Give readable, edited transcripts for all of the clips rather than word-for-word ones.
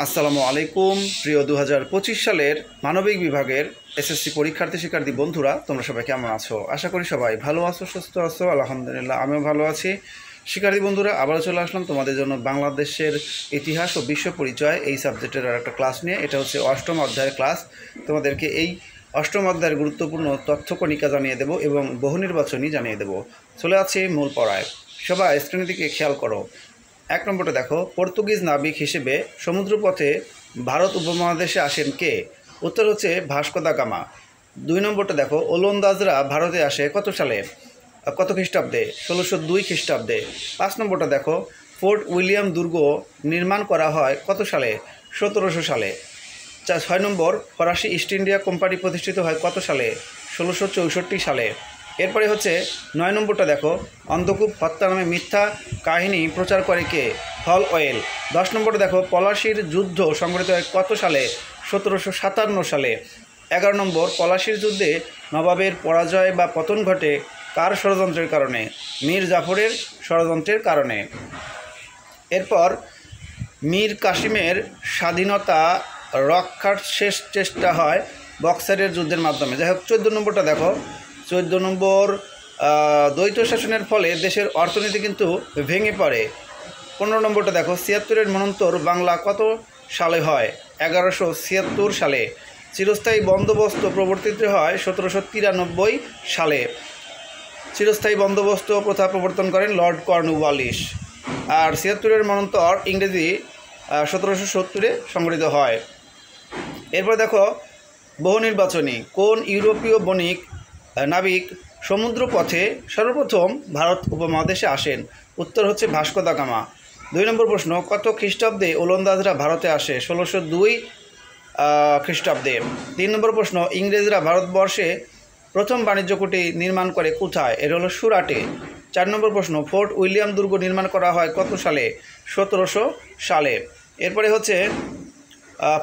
আসসালামু আলাইকুম প্রিয় 2025 সালের মানবিক বিভাগের এসএসসি শিক্ষার্থী বন্ধুরা, তোমরা সবাই কেমন আছো? আশা করি সবাই ভালো আছো, সুস্থ আছো। আলহামদুলিল্লাহ আমিও ভালো আছি। শিক্ষার্থী বন্ধুরা, আবারও চলে আসলাম তোমাদের জন্য বাংলাদেশের ইতিহাস ও বিশ্ব পরিচয় এই সাবজেক্টের আর একটা ক্লাস নিয়ে। এটা হচ্ছে অষ্টম অধ্যায়ের ক্লাস। তোমাদেরকে এই অষ্টম অধ্যায়ের গুরুত্বপূর্ণ তথ্য কণিকা জানিয়ে দেব এবং বহু নির্বাচনী জানিয়ে দেব। চলে আছে মূল পড়ায়। সবাই স্ক্রিনের দিকে খেয়াল করো। 1 নম্বরটা দেখো, পর্তুগিজ নাবিক হিসেবে সমুদ্রপথে ভারত উপমহাদেশে আসেন কে? উত্তর হচ্ছে ভাস্কো দা গামা। 2 নম্বরটা দেখো, ওলন্দাজরা ভারতে আসে কত সালে, কত খ্রিস্টাব্দে? 1602 খ্রিস্টাব্দে। 5 নম্বরটা দেখো, ফোর্ট উইলিয়াম দুর্গ নির্মাণ করা হয় কত সালে? 1700 সালে। 6 নম্বর, ফরাসি ইস্ট ইন্ডিয়া কোম্পানি প্রতিষ্ঠিত হয় কত সালে? 1664 সালে। এরপরে হচ্ছে 9 নম্বরটা দেখো, অন্ধকূপ হত্যা নামে মিথ্যা কাহিনী প্রচার করে কে? হলওয়েল। 10 নম্বরটা দেখো, পলাশির যুদ্ধ সংঘটিত হয় কত সালে? 1757 সালে। 11 নম্বর, পলাশির যুদ্ধে নবাবের পরাজয় বা পতন ঘটে কার ষড়যন্ত্রের কারণে? মীর জাফরের ষড়যন্ত্রের কারণে। এরপর মীর কাসিমের স্বাধীনতা রক্ষার শেষ চেষ্টা হয় বক্সারের যুদ্ধের মাধ্যমে। যাই হোক, 14 নম্বরটা দেখো, 14 নম্বর, দ্বৈত শাসনের ফলে দেশের অর্থনীতি কিন্তু ভেঙে পড়ে। 15 নম্বরটা দেখো, 76-এর মন্বন্তর বাংলা কত সালে হয়? 1176 সালে। চিরস্থায়ী বন্দোবস্ত প্রবর্তিত হয় 1793 সালে। চিরস্থায়ী বন্দোবস্ত প্রথা প্রবর্তন করেন লর্ড কর্নওয়ালিস। আর 76-এর মন্বন্তর ইংরেজি 1770-এ সংগঠিত হয়। এরপর দেখো, বহু নির্বাচনী, কোন ইউরোপীয় বণিক নাবিক সমুদ্রপথে সর্বপ্রথম ভারত উপমহাদেশে আসেন? উত্তর হচ্ছে ভাস্কো দা গামা। 2 নম্বর প্রশ্ন, কত খ্রিস্টাব্দে ওলন্দাজরা ভারতে আসে? 1602 খ্রিস্টাব্দে। 3 নম্বর প্রশ্ন, ইংরেজরা ভারতবর্ষে প্রথম বাণিজ্য কুঠি নির্মাণ করে কোথায়? এটা হলো সুরাটে। 4 নম্বর প্রশ্ন, ফোর্ট উইলিয়াম দুর্গ নির্মাণ করা হয় কত সালে? 1700 সালে। এরপরে হচ্ছে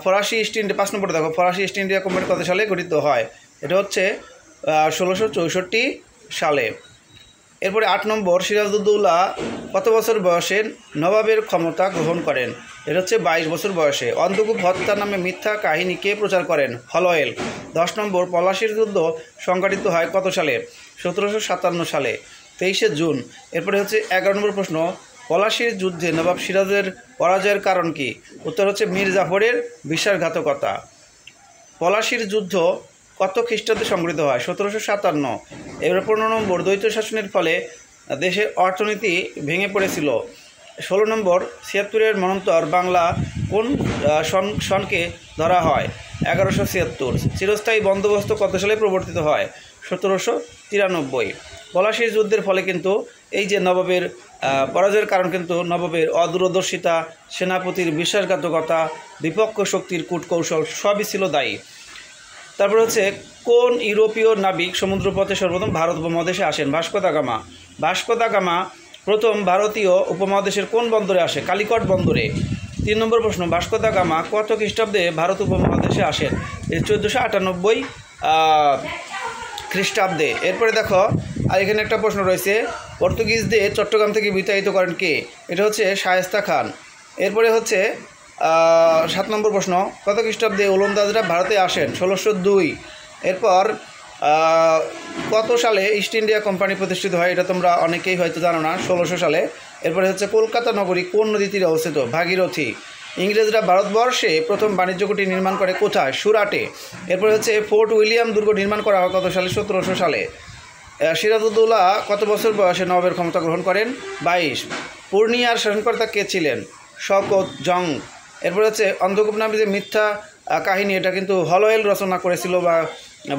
ফরাসি ইস্ট ইন্ডিয়া। 5 নম্বর দেখো, ফরাসি ইস্ট ইন্ডিয়া কোম্পানি কত সালে গঠিত হয়? এটা হচ্ছে 1664 সালে। এরপরে 8 নম্বর, সিরাজউদ্দৌলা কত বছর বয়সে নবাবের ক্ষমতা গ্রহণ করেন? এটা হচ্ছে 22 বছর বয়সে। অন্ধকূপ হত্যা নামে মিথ্যা কাহিনী কে প্রচার করেন? হলওয়েল। 10 নম্বর, পলাশির যুদ্ধ সংঘটিত হয় কত সালে? 1757 সালে, 23শে জুন। এরপরে হচ্ছে 11 নম্বর প্রশ্ন, পলাশির যুদ্ধে নবাব সিরাজের পরাজয়ের কারণ কি? উত্তর হচ্ছে মীর জাফরের বিশ্বাসঘাতকতা। পলাশির যুদ্ধ কত খ্রিস্টাব্দে সংঘটিত হয়? 1757। এবার 15 নম্বর, দ্বৈত শাসনের ফলে দেশের অর্থনীতি ভেঙে পড়েছিল। 16 নম্বর, 76-এর মন্বন্তর বাংলা কোন সনকে ধরা হয়? 1176। চিরস্থায়ী বন্দোবস্ত কত সালে প্রবর্তিত হয়? 1793। পলাশির যুদ্ধের ফলে কিন্তু এই যে নবাবের পরাজয়ের কারণ কিন্তু নবাবের অদূরদর্শিতা, সেনাপতির বিশ্বাসঘাতকতা, বিপক্ষ শক্তির কূটকৌশল সবই ছিল দায়ী। তারপর হচ্ছে, কোন ইউরোপীয় নাবিক সমুদ্রপথে সর্বপ্রথম ভারত উপমহাদেশে আসেন? Vasco da Gama. Vasco da Gama প্রথম ভারতীয় উপমহাদেশের কোন বন্দরে আসে? কালিকট বন্দরে। 3 নম্বর প্রশ্ন, ভাস্কো দা গামা কত খ্রিস্টাব্দে ভারত উপমহাদেশে আসেন? 1498 খ্রিস্টাব্দে। এরপরে দেখো, আর এখানে একটা প্রশ্ন রয়েছে, পর্তুগিজদের চট্টগ্রাম থেকে বিতাড়িত করেন কে? এটা হচ্ছে শায়েস্তা খান। এরপরে হচ্ছে 7 নম্বর প্রশ্ন, কত খ্রিস্টাব্দে ওলন্দাজরা ভারতে আসেন? 1602। এরপর কত সালে ইস্ট ইন্ডিয়া কোম্পানি প্রতিষ্ঠিত হয়? এটা তোমরা অনেকেই হয়তো জানো না, 1600 সালে। এরপরে হচ্ছে, কলকাতা নগরী কোন নদীর তীরে অবস্থিত? ভাগীরথী। ইংরেজরা ভারতবর্ষে প্রথম বাণিজ্য কুঠি নির্মাণ করে কোথায়? সুরাটে। এরপরে হচ্ছে, ফোর্ট উইলিয়াম দুর্গ নির্মাণ করা হয় কত সালে? 1700 সালে। সিরাজউদ্দৌলা কত বছর বয়সে নবাবের ক্ষমতা গ্রহণ করেন? 22। পূর্ণিয়ার শাসনকর্তা কে ছিলেন? শওকত জং। এরপরে হচ্ছে, অন্ধকূপ নামে যে মিথ্যা কাহিনী, এটা কিন্তু হলওয়েল রচনা করেছিল বা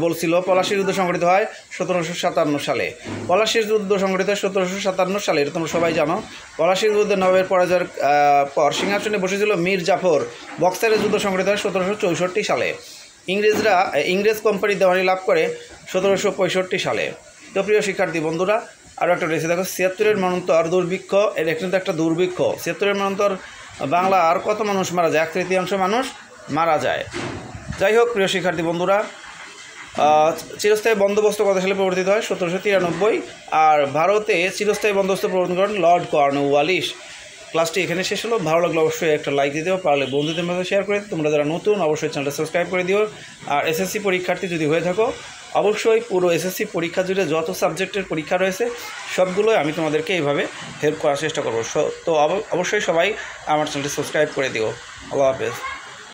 বলছিল। পলাশির যুদ্ধ সংঘটিত হয় 1757 সালে। পলাশির যুদ্ধ সংঘটিত হয় 1757 সালে, এটা তোমরা সবাই জানো। পলাশির যুদ্ধে নবাবের পরাজয়ের পর সিংহাসনে বসেছিল মীর জাফর। বক্সারের যুদ্ধ সংঘটিত হয় 1764 সালে। ইংরেজ কোম্পানি দেওয়ানি লাভ করে 1765 সালে। তো প্রিয় শিক্ষার্থী বন্ধুরা, আরও একটা রয়েছে দেখো, 76-এর মন্বন্তর দুর্ভিক্ষ। এটা কিন্তু একটা দুর্ভিক্ষ। 76-এর মন্বন্তর বাংলা আর কত মানুষ মারা যায়? 1/3 মানুষ মারা যায়। যাই হোক প্রিয় শিক্ষার্থী বন্ধুরা, চিরস্থায়ী বন্দোবস্ত কত সালে প্রবর্তিত হয়? 1793। আর ভারতে চিরস্থায়ী বন্দোবস্ত প্রবর্তন করেন লর্ড কর্নওয়ালিস। ক্লাসটি এখানে শেষ হলো। ভালো লাগলে অবশ্যই একটা লাইক দিয়ে দিও, পারলে বন্ধুদের মধ্যে শেয়ার করে। তোমরা যারা নতুন অবশ্যই চ্যানেলটা সাবস্ক্রাইব করে দিও। আর এসএসসি পরীক্ষার্থী যদি হয়ে থাকো অবশ্যই পুরো এসএসসি পরীক্ষা জুড়ে যত সাবজেক্টের পরীক্ষা রয়েছে সবগুলোই আমি তোমাদেরকে এইভাবে হেল্প করার চেষ্টা করবো। তো অবশ্যই সবাই আমার চ্যানেলটি সাবস্ক্রাইব করে দিও। আল্লাহ হাফেজ।